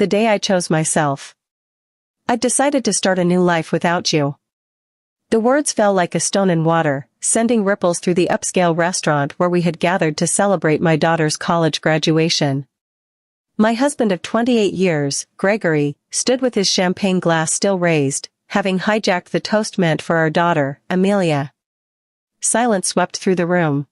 The day I chose myself. I'd decided to start a new life without you. The words fell like a stone in water, sending ripples through the upscale restaurant where we had gathered to celebrate my daughter's college graduation. My husband of 28 years, Gregory, stood with his champagne glass still raised, having hijacked the toast meant for our daughter, Amelia. Silence swept through the room.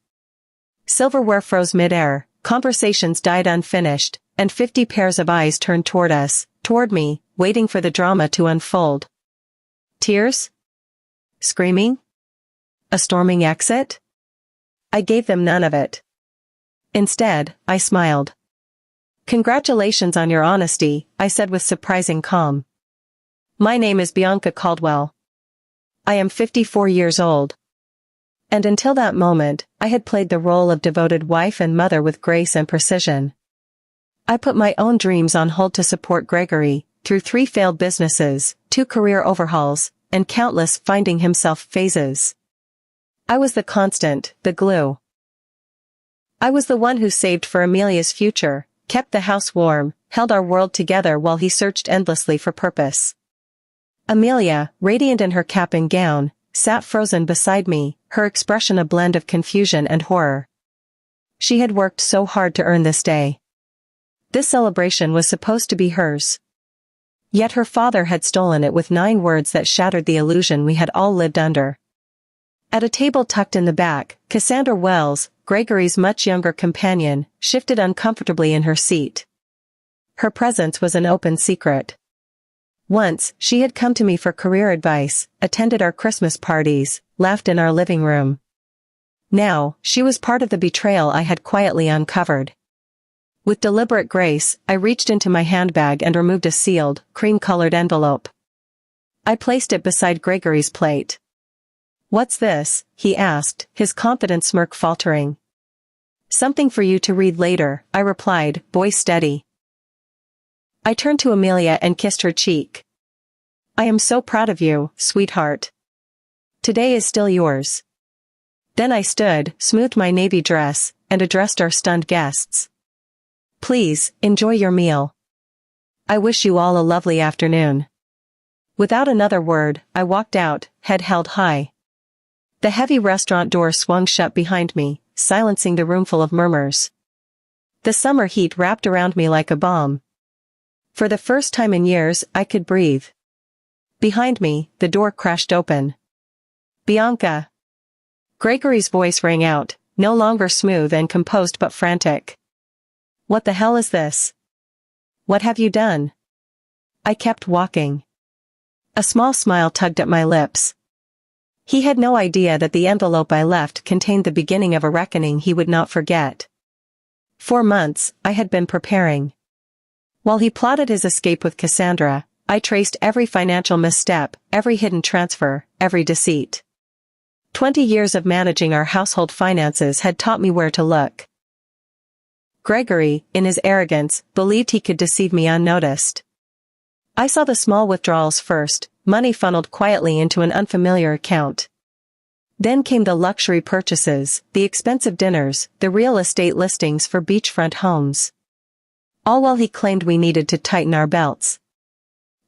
Silverware froze mid-air, conversations died unfinished, and 50 pairs of eyes turned toward me, waiting for the drama to unfold. Tears? Screaming? A storming exit? I gave them none of it. Instead, I smiled. Congratulations on your honesty, I said with surprising calm. My name is Bianca Caldwell. I am 54 years old. And until that moment, I had played the role of devoted wife and mother with grace and precision. I put my own dreams on hold to support Gregory, through 3 failed businesses, 2 career overhauls, and countless finding himself phases. I was the constant, the glue. I was the one who saved for Amelia's future, kept the house warm, held our world together while he searched endlessly for purpose. Amelia, radiant in her cap and gown, sat frozen beside me, her expression a blend of confusion and horror. She had worked so hard to earn this day. This celebration was supposed to be hers. Yet her father had stolen it with 9 words that shattered the illusion we had all lived under. At a table tucked in the back, Cassandra Wells, Gregory's much younger companion, shifted uncomfortably in her seat. Her presence was an open secret. Once, she had come to me for career advice, attended our Christmas parties, laughed in our living room. Now, she was part of the betrayal I had quietly uncovered. With deliberate grace, I reached into my handbag and removed a sealed, cream-colored envelope. I placed it beside Gregory's plate. "What's this?" he asked, his confident smirk faltering. "Something for you to read later," I replied, voice steady. I turned to Amelia and kissed her cheek. "I am so proud of you, sweetheart. Today is still yours." Then I stood, smoothed my navy dress, and addressed our stunned guests. "Please, enjoy your meal. I wish you all a lovely afternoon." Without another word, I walked out, head held high. The heavy restaurant door swung shut behind me, silencing the roomful of murmurs. The summer heat wrapped around me like a bomb. For the first time in years, I could breathe. Behind me, the door crashed open. "Bianca!" Gregory's voice rang out, no longer smooth and composed but frantic. "What the hell is this? What have you done?" I kept walking. A small smile tugged at my lips. He had no idea that the envelope I left contained the beginning of a reckoning he would not forget. For months, I had been preparing. While he plotted his escape with Cassandra, I traced every financial misstep, every hidden transfer, every deceit. 20 years of managing our household finances had taught me where to look. Gregory, in his arrogance, believed he could deceive me unnoticed. I saw the small withdrawals first, money funneled quietly into an unfamiliar account. Then came the luxury purchases, the expensive dinners, the real estate listings for beachfront homes. All while he claimed we needed to tighten our belts.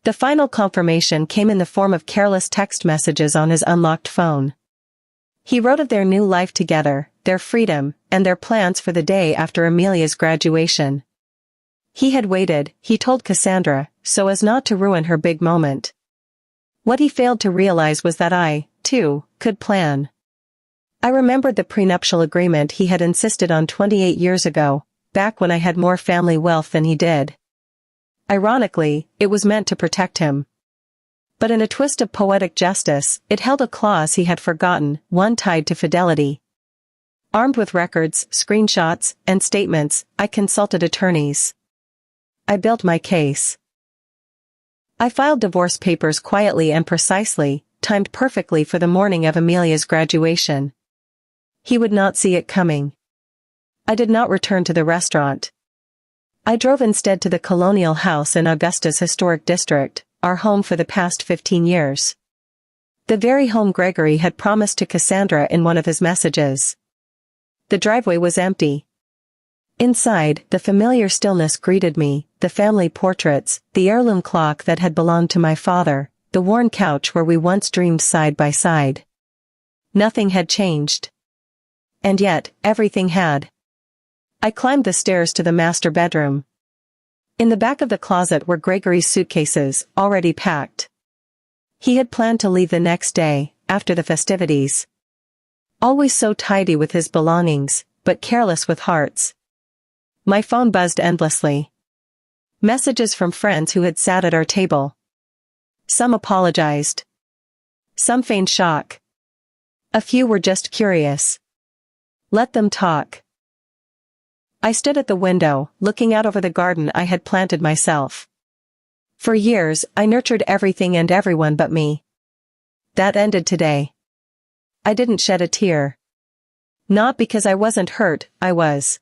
The final confirmation came in the form of careless text messages on his unlocked phone. He wrote of their new life together, their freedom, and their plans for the day after Amelia's graduation. He had waited, he told Cassandra, so as not to ruin her big moment. What he failed to realize was that I, too, could plan. I remembered the prenuptial agreement he had insisted on 28 years ago, back when I had more family wealth than he did. Ironically, it was meant to protect him. But in a twist of poetic justice, it held a clause he had forgotten, one tied to fidelity. Armed with records, screenshots, and statements, I consulted attorneys. I built my case. I filed divorce papers quietly and precisely, timed perfectly for the morning of Amelia's graduation. He would not see it coming. I did not return to the restaurant. I drove instead to the colonial house in Augusta's historic district, our home for the past 15 years. The very home Gregory had promised to Cassandra in one of his messages. The driveway was empty. Inside, the familiar stillness greeted me, the family portraits, the heirloom clock that had belonged to my father, the worn couch where we once dreamed side by side. Nothing had changed. And yet, everything had. I climbed the stairs to the master bedroom. In the back of the closet were Gregory's suitcases, already packed. He had planned to leave the next day, after the festivities. Always so tidy with his belongings, but careless with hearts. My phone buzzed endlessly. Messages from friends who had sat at our table. Some apologized. Some feigned shock. A few were just curious. Let them talk. I stood at the window, looking out over the garden I had planted myself. For years, I nurtured everything and everyone but me. That ended today. I didn't shed a tear. Not because I wasn't hurt, I was.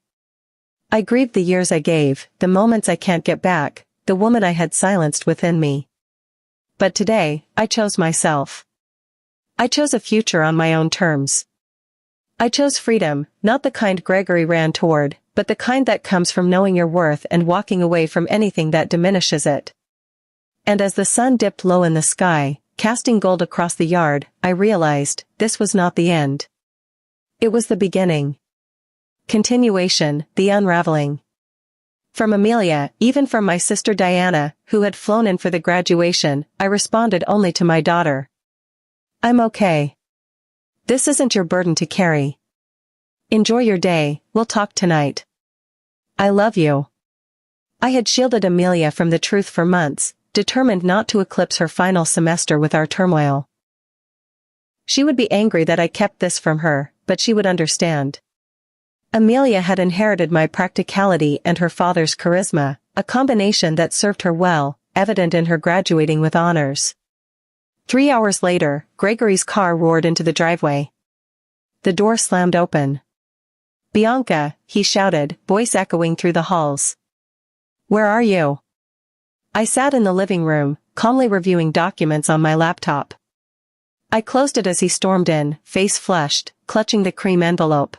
I grieved the years I gave, the moments I can't get back, the woman I had silenced within me. But today, I chose myself. I chose a future on my own terms. I chose freedom, not the kind Gregory ran toward, but the kind that comes from knowing your worth and walking away from anything that diminishes it. And as the sun dipped low in the sky, casting gold across the yard, I realized, this was not the end. It was the beginning. Continuation, the unraveling. From Amelia, even from my sister Diana, who had flown in for the graduation, I responded only to my daughter. I'm okay. This isn't your burden to carry. Enjoy your day, we'll talk tonight. I love you. I had shielded Amelia from the truth for months, determined not to eclipse her final semester with our turmoil. She would be angry that I kept this from her, but she would understand. Amelia had inherited my practicality and her father's charisma, a combination that served her well, evident in her graduating with honors. 3 hours later, Gregory's car roared into the driveway. The door slammed open. Bianca, he shouted, voice echoing through the halls. Where are you? I sat in the living room, calmly reviewing documents on my laptop. I closed it as he stormed in, face flushed, clutching the cream envelope.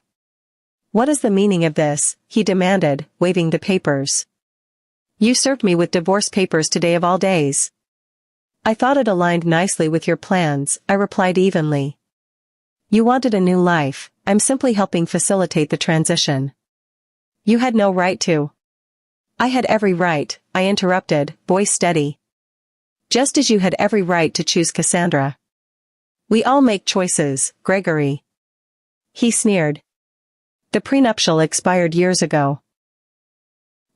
What is the meaning of this? He demanded, waving the papers. You served me with divorce papers today of all days. I thought it aligned nicely with your plans, I replied evenly. You wanted a new life, I'm simply helping facilitate the transition. You had no right to. I had every right, I interrupted, voice steady. Just as you had every right to choose Cassandra. We all make choices, Gregory. He sneered. The prenuptial expired years ago.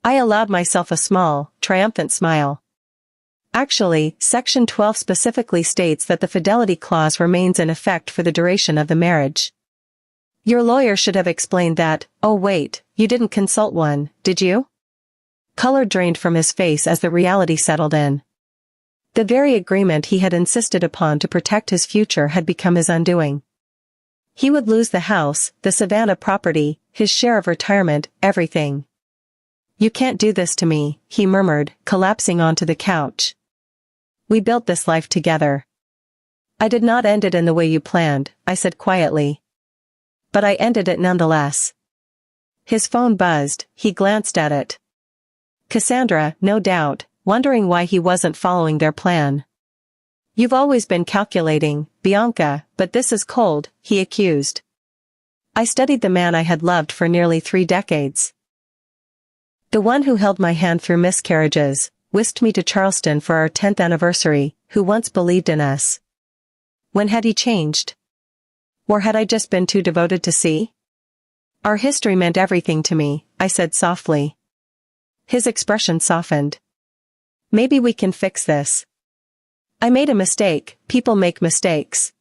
I allowed myself a small, triumphant smile. Actually, Section 12 specifically states that the fidelity clause remains in effect for the duration of the marriage. Your lawyer should have explained that. Oh wait, you didn't consult one, did you? Color drained from his face as the reality settled in. The very agreement he had insisted upon to protect his future had become his undoing. He would lose the house, the Savannah property, his share of retirement, everything. You can't do this to me, he murmured, collapsing onto the couch. We built this life together. I did not end it in the way you planned, I said quietly. But I ended it nonetheless. His phone buzzed, he glanced at it. Cassandra, no doubt, wondering why he wasn't following their plan. You've always been calculating, Bianca, but this is cold, he accused. I studied the man I had loved for nearly 3 decades. The one who held my hand through miscarriages, whisked me to Charleston for our 10th anniversary, who once believed in us. When had he changed? Or had I just been too devoted to see? Our history meant everything to me, I said softly. His expression softened. Maybe we can fix this. I made a mistake, people make mistakes.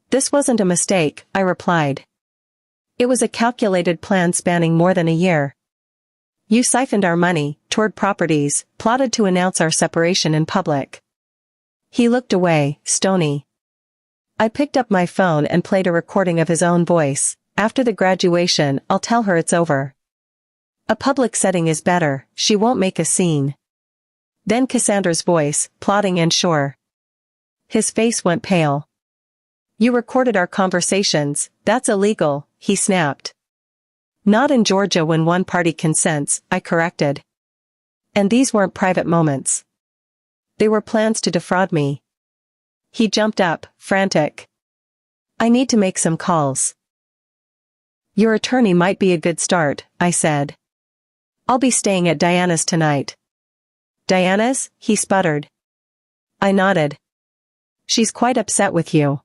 This wasn't a mistake, I replied. It was a calculated plan spanning more than a year. You siphoned our money, toured properties, plotted to announce our separation in public. He looked away, stony. I picked up my phone and played a recording of his own voice. After the graduation, I'll tell her it's over. A public setting is better, she won't make a scene. Then Cassandra's voice, plotting and sure. His face went pale. You recorded our conversations, that's illegal, he snapped. Not in Georgia when one party consents, I corrected. And these weren't private moments. They were plans to defraud me. He jumped up, frantic. I need to make some calls. Your attorney might be a good start, I said. I'll be staying at Diana's tonight. Diana's? He sputtered. I nodded. She's quite upset with you.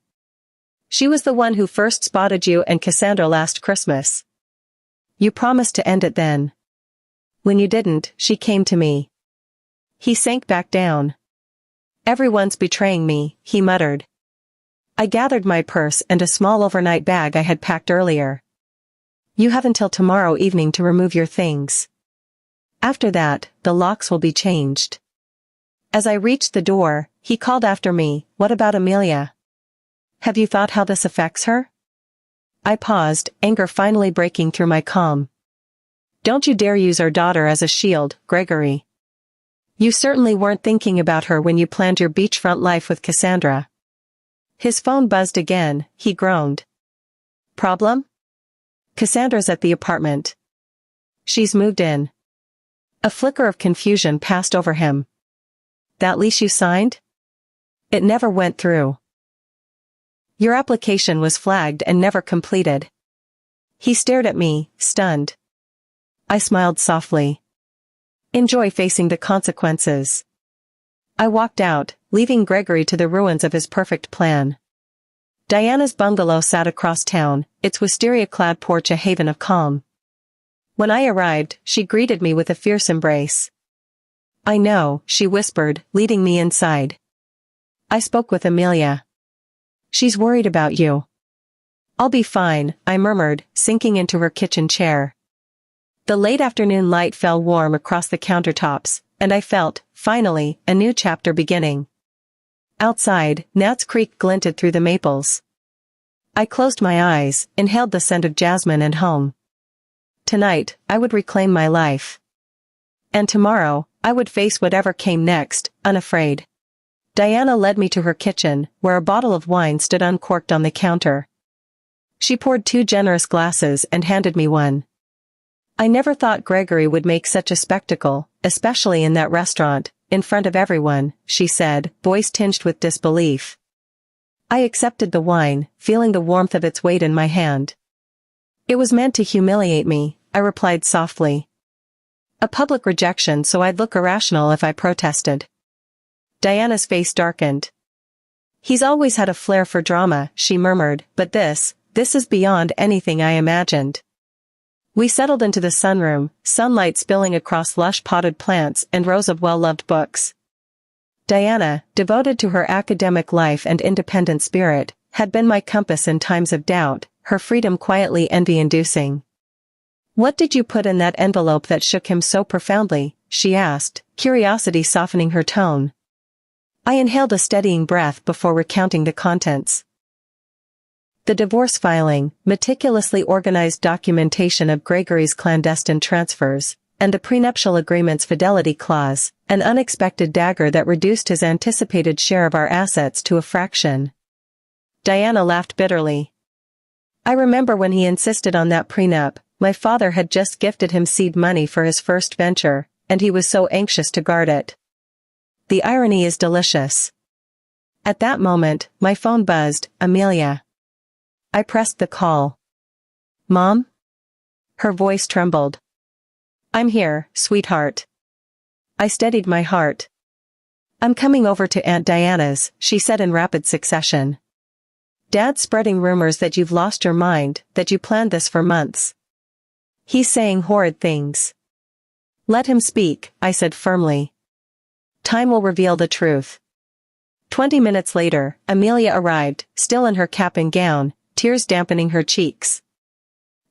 She was the one who first spotted you and Cassandra last Christmas. You promised to end it then. When you didn't, she came to me. He sank back down. Everyone's betraying me, he muttered. I gathered my purse and a small overnight bag I had packed earlier. You have until tomorrow evening to remove your things. After that, the locks will be changed. As I reached the door, he called after me, what about Amelia? Have you thought how this affects her? I paused, anger finally breaking through my calm. Don't you dare use our daughter as a shield, Gregory. You certainly weren't thinking about her when you planned your beachfront life with Cassandra. His phone buzzed again, he groaned. Problem? Cassandra's at the apartment. She's moved in. A flicker of confusion passed over him. That lease you signed? It never went through. Your application was flagged and never completed. He stared at me, stunned. I smiled softly. Enjoy facing the consequences. I walked out, leaving Gregory to the ruins of his perfect plan. Diana's bungalow sat across town, its wisteria-clad porch a haven of calm. When I arrived, she greeted me with a fierce embrace. I know, she whispered, leading me inside. I spoke with Amelia. She's worried about you. I'll be fine, I murmured, sinking into her kitchen chair. The late afternoon light fell warm across the countertops, and I felt, finally, a new chapter beginning. Outside, Nats Creek glinted through the maples. I closed my eyes, inhaled the scent of jasmine and home. Tonight, I would reclaim my life. And tomorrow, I would face whatever came next, unafraid. Diana led me to her kitchen, where a bottle of wine stood uncorked on the counter. She poured 2 generous glasses and handed me one. I never thought Gregory would make such a spectacle, especially in that restaurant, in front of everyone, she said, voice tinged with disbelief. I accepted the wine, feeling the warmth of its weight in my hand. It was meant to humiliate me, I replied softly. A public rejection so I'd look irrational if I protested. Diana's face darkened. He's always had a flair for drama, she murmured, but this is beyond anything I imagined. We settled into the sunroom, sunlight spilling across lush potted plants and rows of well-loved books. Diana, devoted to her academic life and independent spirit, had been my compass in times of doubt, her freedom quietly envy-inducing. What did you put in that envelope that shook him so profoundly? She asked, curiosity softening her tone. I inhaled a steadying breath before recounting the contents. The divorce filing, meticulously organized documentation of Gregory's clandestine transfers, and the prenuptial agreement's fidelity clause, an unexpected dagger that reduced his anticipated share of our assets to a fraction. Diana laughed bitterly. I remember when he insisted on that prenup, my father had just gifted him seed money for his first venture, and he was so anxious to guard it. The irony is delicious. At that moment, my phone buzzed, Amelia. I pressed the call. Mom? Her voice trembled. I'm here, sweetheart. I steadied my heart. I'm coming over to Aunt Diana's, she said in rapid succession. Dad's spreading rumors that you've lost your mind, that you planned this for months. He's saying horrid things. Let him speak, I said firmly. Time will reveal the truth. 20 minutes later, Amelia arrived, still in her cap and gown, tears dampening her cheeks.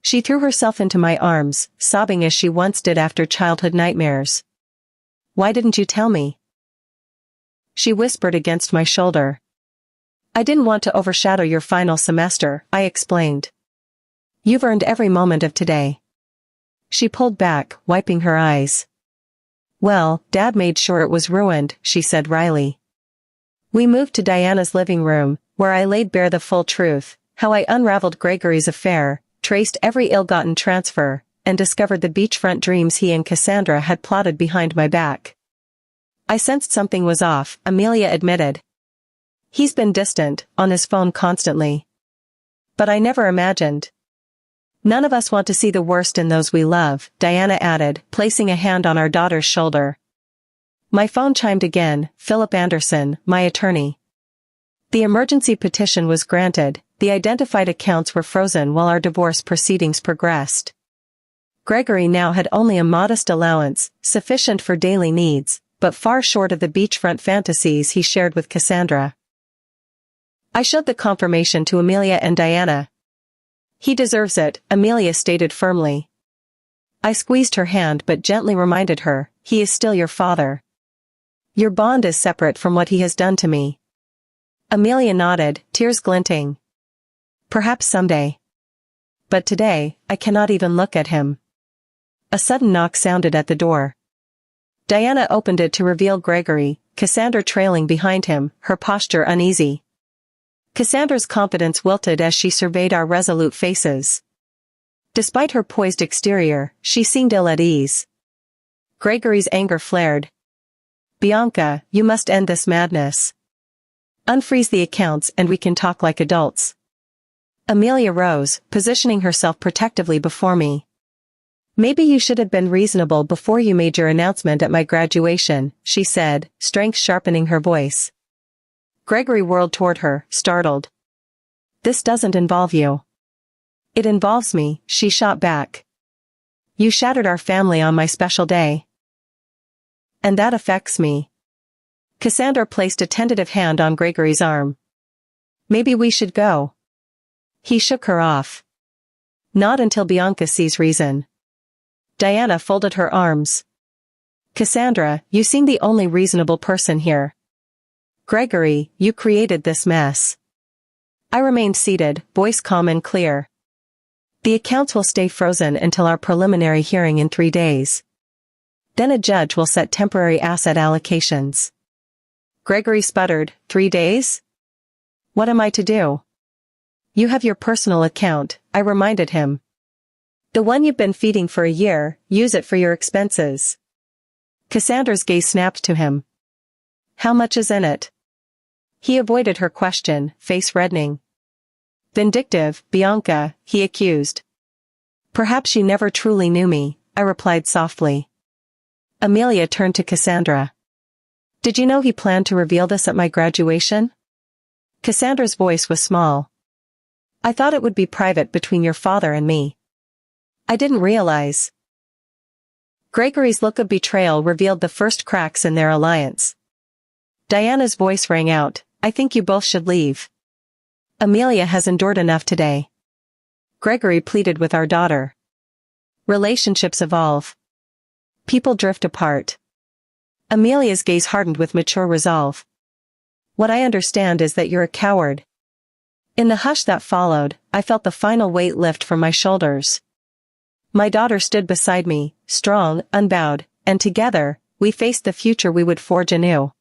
She threw herself into my arms, sobbing as she once did after childhood nightmares. Why didn't you tell me? She whispered against my shoulder. I didn't want to overshadow your final semester, I explained. You've earned every moment of today. She pulled back, wiping her eyes. Well, Dad made sure it was ruined, she said wryly. We moved to Diana's living room, where I laid bare the full truth, how I unraveled Gregory's affair, traced every ill-gotten transfer, and discovered the beachfront dreams he and Cassandra had plotted behind my back. I sensed something was off, Amelia admitted. He's been distant, on his phone constantly. But I never imagined. None of us want to see the worst in those we love, Diana added, placing a hand on our daughter's shoulder. My phone chimed again, Philip Anderson, my attorney. The emergency petition was granted, the identified accounts were frozen while our divorce proceedings progressed. Gregory now had only a modest allowance, sufficient for daily needs, but far short of the beachfront fantasies he shared with Cassandra. I showed the confirmation to Amelia and Diana. He deserves it, Amelia stated firmly. I squeezed her hand but gently reminded her, he is still your father. Your bond is separate from what he has done to me. Amelia nodded, tears glinting. Perhaps someday. But today, I cannot even look at him. A sudden knock sounded at the door. Diana opened it to reveal Gregory, Cassandra trailing behind him, her posture uneasy. Cassandra's confidence wilted as she surveyed our resolute faces. Despite her poised exterior, she seemed ill at ease. Gregory's anger flared. Bianca, you must end this madness. Unfreeze the accounts and we can talk like adults. Amelia rose, positioning herself protectively before me. Maybe you should have been reasonable before you made your announcement at my graduation, she said, strength sharpening her voice. Gregory whirled toward her, startled. This doesn't involve you. It involves me, she shot back. You shattered our family on my special day. And that affects me. Cassandra placed a tentative hand on Gregory's arm. Maybe we should go. He shook her off. Not until Bianca sees reason. Diana folded her arms. Cassandra, you seem the only reasonable person here. Gregory, you created this mess. I remained seated, voice calm and clear. The accounts will stay frozen until our preliminary hearing in 3 days. Then a judge will set temporary asset allocations. Gregory sputtered, 3 days? What am I to do? You have your personal account, I reminded him. The one you've been feeding for a year, use it for your expenses. Cassandra's gaze snapped to him. How much is in it? He avoided her question, face reddening. Vindictive, Bianca, he accused. Perhaps you never truly knew me, I replied softly. Amelia turned to Cassandra. Did you know he planned to reveal this at my graduation? Cassandra's voice was small. I thought it would be private between your father and me. I didn't realize. Gregory's look of betrayal revealed the first cracks in their alliance. Diana's voice rang out, I think you both should leave. Amelia has endured enough today. Gregory pleaded with our daughter. Relationships evolve. People drift apart. Amelia's gaze hardened with mature resolve. What I understand is that you're a coward. In the hush that followed, I felt the final weight lift from my shoulders. My daughter stood beside me, strong, unbowed, and together, we faced the future we would forge anew.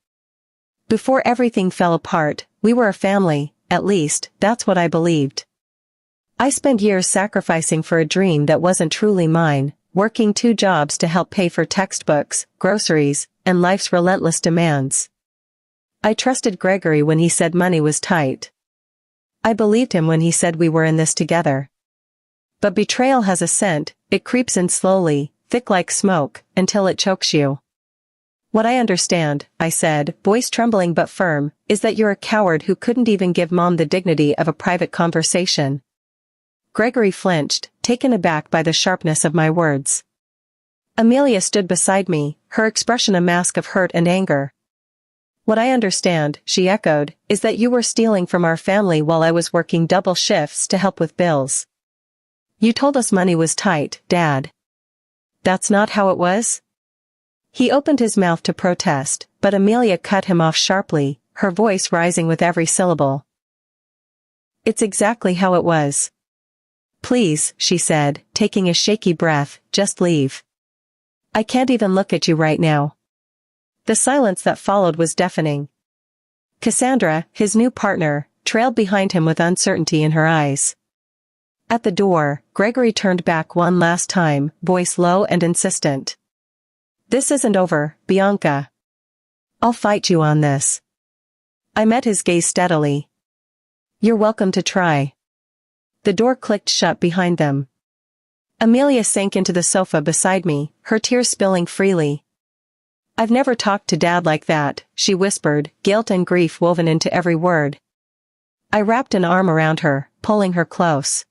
Before everything fell apart, we were a family, at least, that's what I believed. I spent years sacrificing for a dream that wasn't truly mine, working 2 jobs to help pay for textbooks, groceries, and life's relentless demands. I trusted Gregory when he said money was tight. I believed him when he said we were in this together. But betrayal has a scent, it creeps in slowly, thick like smoke, until it chokes you. What I understand, I said, voice trembling but firm, is that you're a coward who couldn't even give Mom the dignity of a private conversation. Gregory flinched, taken aback by the sharpness of my words. Amelia stood beside me, her expression a mask of hurt and anger. What I understand, she echoed, is that you were stealing from our family while I was working double shifts to help with bills. You told us money was tight, Dad. That's not how it was? He opened his mouth to protest, but Amelia cut him off sharply, her voice rising with every syllable. It's exactly how it was. Please, she said, taking a shaky breath, just leave. I can't even look at you right now. The silence that followed was deafening. Cassandra, his new partner, trailed behind him with uncertainty in her eyes. At the door, Gregory turned back one last time, voice low and insistent. "This isn't over, Bianca. I'll fight you on this." I met his gaze steadily. "You're welcome to try." The door clicked shut behind them. Amelia sank into the sofa beside me, her tears spilling freely. "I've never talked to Dad like that," she whispered, guilt and grief woven into every word. I wrapped an arm around her, pulling her close.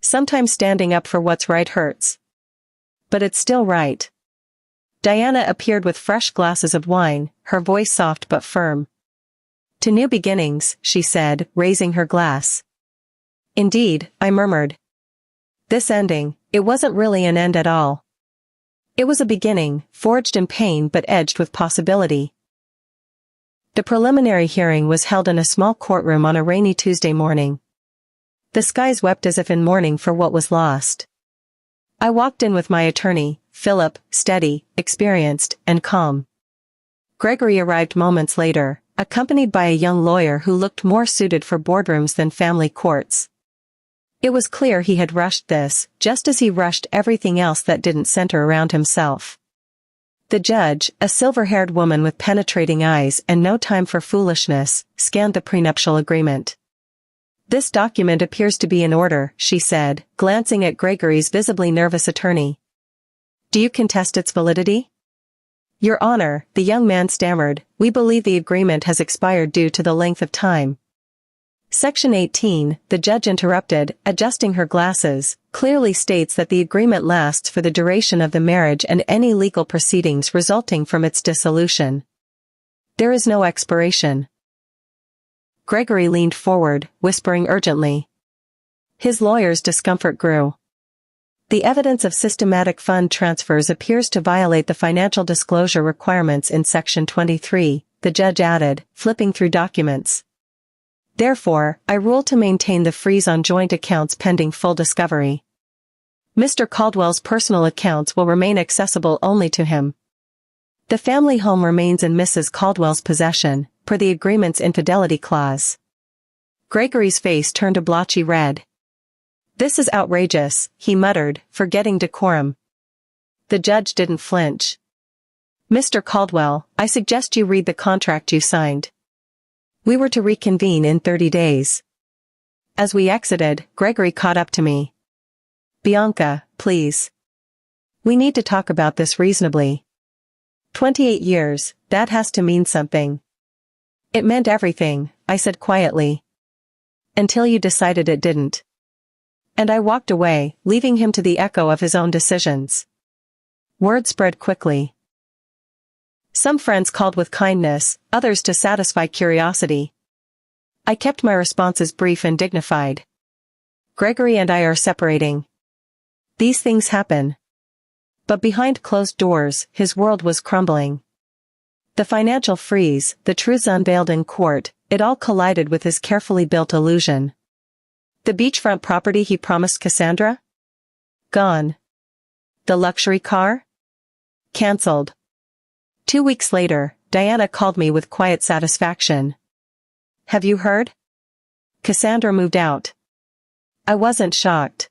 "Sometimes standing up for what's right hurts. But it's still right." Diana appeared with fresh glasses of wine, her voice soft but firm. "To new beginnings," she said, raising her glass. "Indeed," I murmured. This ending, it wasn't really an end at all. It was a beginning, forged in pain but edged with possibility. The preliminary hearing was held in a small courtroom on a rainy Tuesday morning. The skies wept as if in mourning for what was lost. I walked in with my attorney, Philip, steady, experienced, and calm. Gregory arrived moments later, accompanied by a young lawyer who looked more suited for boardrooms than family courts. It was clear he had rushed this, just as he rushed everything else that didn't center around himself. The judge, a silver-haired woman with penetrating eyes and no time for foolishness, scanned the prenuptial agreement. "This document appears to be in order," she said, glancing at Gregory's visibly nervous attorney. "Do you contest its validity?" "Your Honor," the young man stammered, "we believe the agreement has expired due to the length of time." Section 18, the judge interrupted, adjusting her glasses, clearly states that the agreement lasts for the duration of the marriage and any legal proceedings resulting from its dissolution. There is no expiration. Gregory leaned forward, whispering urgently. His lawyer's discomfort grew. "The evidence of systematic fund transfers appears to violate the financial disclosure requirements in Section 23, the judge added, flipping through documents. "Therefore, I rule to maintain the freeze on joint accounts pending full discovery. Mr. Caldwell's personal accounts will remain accessible only to him. The family home remains in Mrs. Caldwell's possession, per the agreement's infidelity clause." Gregory's face turned a blotchy red. "This is outrageous," he muttered, forgetting decorum. The judge didn't flinch. "Mr. Caldwell, I suggest you read the contract you signed. We were to reconvene in 30 days. As we exited, Gregory caught up to me. "Bianca, please. We need to talk about this reasonably. 28 years, that has to mean something." "It meant everything," I said quietly. "Until you decided it didn't." And I walked away, leaving him to the echo of his own decisions. Word spread quickly. Some friends called with kindness, others to satisfy curiosity. I kept my responses brief and dignified. "Gregory and I are separating. These things happen." But behind closed doors, his world was crumbling. The financial freeze, the truths unveiled in court, it all collided with his carefully built illusion. The beachfront property he promised Cassandra? Gone. The luxury car? Cancelled. 2 weeks later, Diana called me with quiet satisfaction. "Have you heard? Cassandra moved out." I wasn't shocked.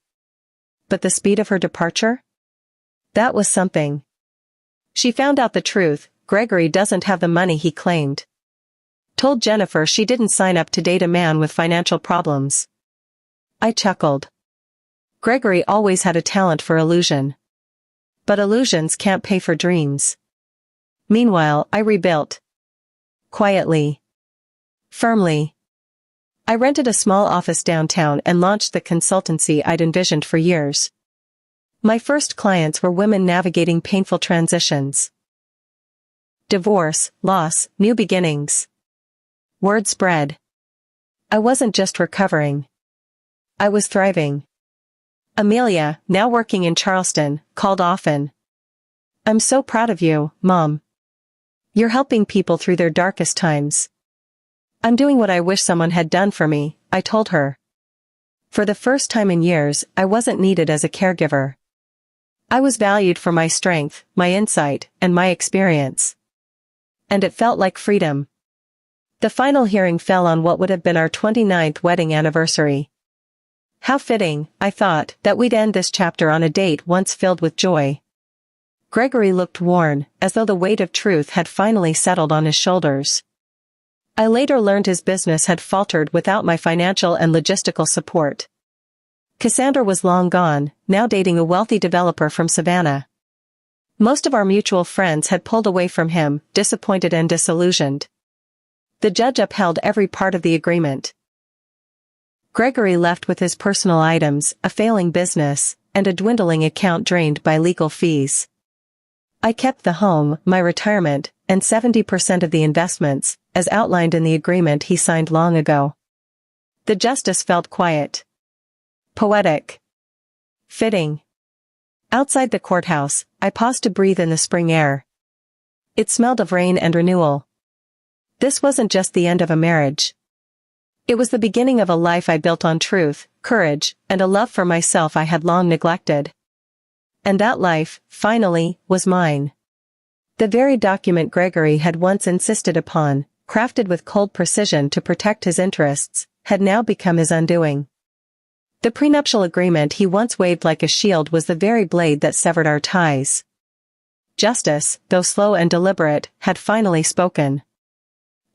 But the speed of her departure? That was something. She found out the truth. Gregory doesn't have the money he claimed. Told Jennifer she didn't sign up to date a man with financial problems. I chuckled. Gregory always had a talent for illusion. But illusions can't pay for dreams. Meanwhile, I rebuilt. Quietly. Firmly. I rented a small office downtown and launched the consultancy I'd envisioned for years. My first clients were women navigating painful transitions. Divorce, loss, new beginnings. Word spread. I wasn't just recovering. I was thriving. Amelia, now working in Charleston, called often. "I'm so proud of you, Mom. You're helping people through their darkest times." "I'm doing what I wish someone had done for me," I told her. For the first time in years, I wasn't needed as a caregiver. I was valued for my strength, my insight, and my experience. And it felt like freedom. The final hearing fell on what would have been our 29th wedding anniversary. How fitting, I thought, that we'd end this chapter on a date once filled with joy. Gregory looked worn, as though the weight of truth had finally settled on his shoulders. I later learned his business had faltered without my financial and logistical support. Cassandra was long gone, now dating a wealthy developer from Savannah. Most of our mutual friends had pulled away from him, disappointed and disillusioned. The judge upheld every part of the agreement. Gregory left with his personal items, a failing business, and a dwindling account drained by legal fees. I kept the home, my retirement, and 70% of the investments, as outlined in the agreement he signed long ago. The justice felt quiet. Poetic. Fitting. Outside the courthouse, I paused to breathe in the spring air. It smelled of rain and renewal. This wasn't just the end of a marriage. It was the beginning of a life I built on truth, courage, and a love for myself I had long neglected. And that life, finally, was mine. The very document Gregory had once insisted upon, crafted with cold precision to protect his interests, had now become his undoing. The prenuptial agreement he once waved like a shield was the very blade that severed our ties. Justice, though slow and deliberate, had finally spoken.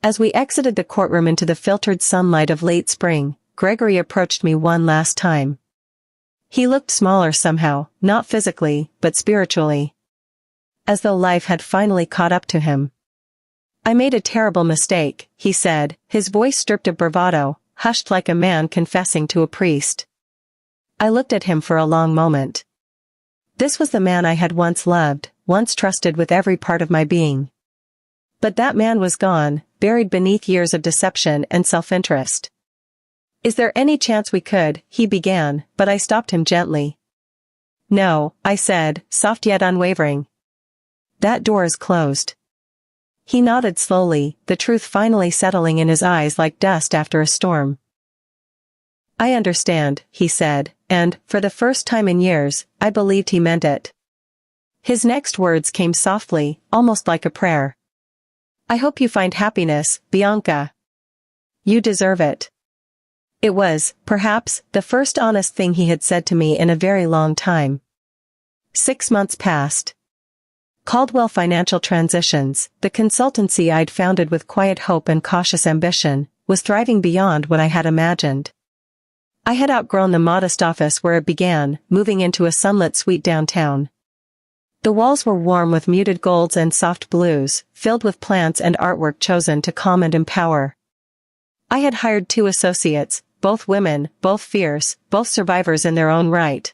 As we exited the courtroom into the filtered sunlight of late spring, Gregory approached me one last time. He looked smaller somehow, not physically, but spiritually. As though life had finally caught up to him. I made a terrible mistake, he said, his voice stripped of bravado, hushed like a man confessing to a priest. I looked at him for a long moment. This was the man I had once loved, once trusted with every part of my being. But that man was gone, buried beneath years of deception and self-interest. Is there any chance we could, he began, but I stopped him gently. No, I said, soft yet unwavering. That door is closed. He nodded slowly, the truth finally settling in his eyes like dust after a storm. I understand, he said, and, for the first time in years, I believed he meant it. His next words came softly, almost like a prayer. I hope you find happiness, Bianca. You deserve it. It was, perhaps, the first honest thing he had said to me in a very long time. 6 months passed. Caldwell Financial Transitions, the consultancy I'd founded with quiet hope and cautious ambition, was thriving beyond what I had imagined. I had outgrown the modest office where it began, moving into a sunlit suite downtown. The walls were warm with muted golds and soft blues, filled with plants and artwork chosen to calm and empower. I had hired 2 associates, both women, both fierce, both survivors in their own right.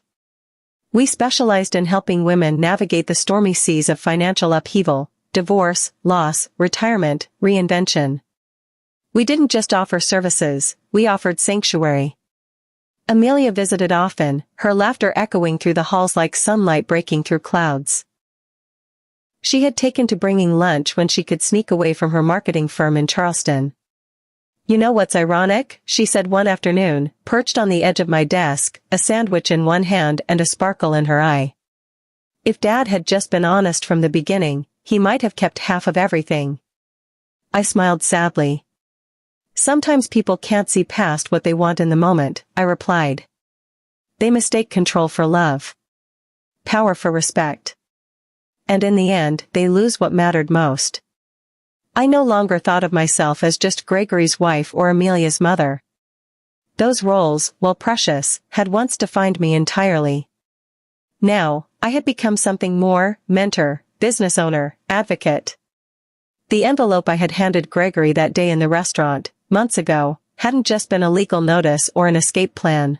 We specialized in helping women navigate the stormy seas of financial upheaval, divorce, loss, retirement, reinvention. We didn't just offer services, we offered sanctuary. Amelia visited often, her laughter echoing through the halls like sunlight breaking through clouds. She had taken to bringing lunch when she could sneak away from her marketing firm in Charleston. You know what's ironic? She said one afternoon, perched on the edge of my desk, a sandwich in one hand and a sparkle in her eye. If Dad had just been honest from the beginning, he might have kept half of everything. I smiled sadly. Sometimes people can't see past what they want in the moment, I replied. They mistake control for love. Power for respect. And in the end, they lose what mattered most. I no longer thought of myself as just Gregory's wife or Amelia's mother. Those roles, while precious, had once defined me entirely. Now, I had become something more: mentor, business owner, advocate. The envelope I had handed Gregory that day in the restaurant, months ago, hadn't just been a legal notice or an escape plan.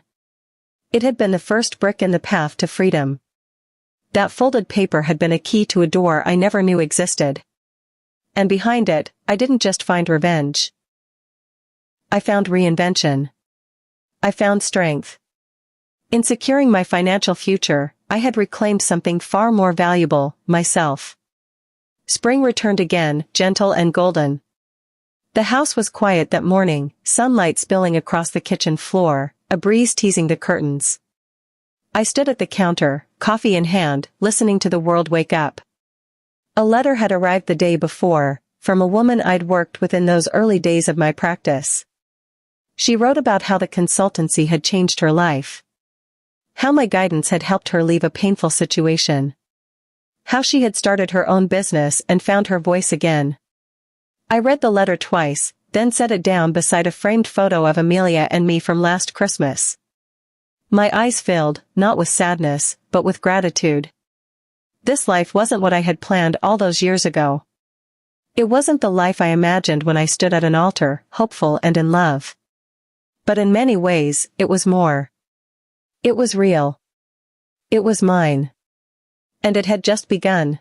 It had been the first brick in the path to freedom. That folded paper had been a key to a door I never knew existed. And behind it, I didn't just find revenge. I found reinvention. I found strength. In securing my financial future, I had reclaimed something far more valuable, myself. Spring returned again, gentle and golden. The house was quiet that morning, sunlight spilling across the kitchen floor, a breeze teasing the curtains. I stood at the counter, coffee in hand, listening to the world wake up. A letter had arrived the day before, from a woman I'd worked with in those early days of my practice. She wrote about how the consultancy had changed her life. How my guidance had helped her leave a painful situation. How she had started her own business and found her voice again. I read the letter twice, then set it down beside a framed photo of Amelia and me from last Christmas. My eyes filled, not with sadness, but with gratitude. This life wasn't what I had planned all those years ago. It wasn't the life I imagined when I stood at an altar, hopeful and in love. But in many ways, it was more. It was real. It was mine. And it had just begun.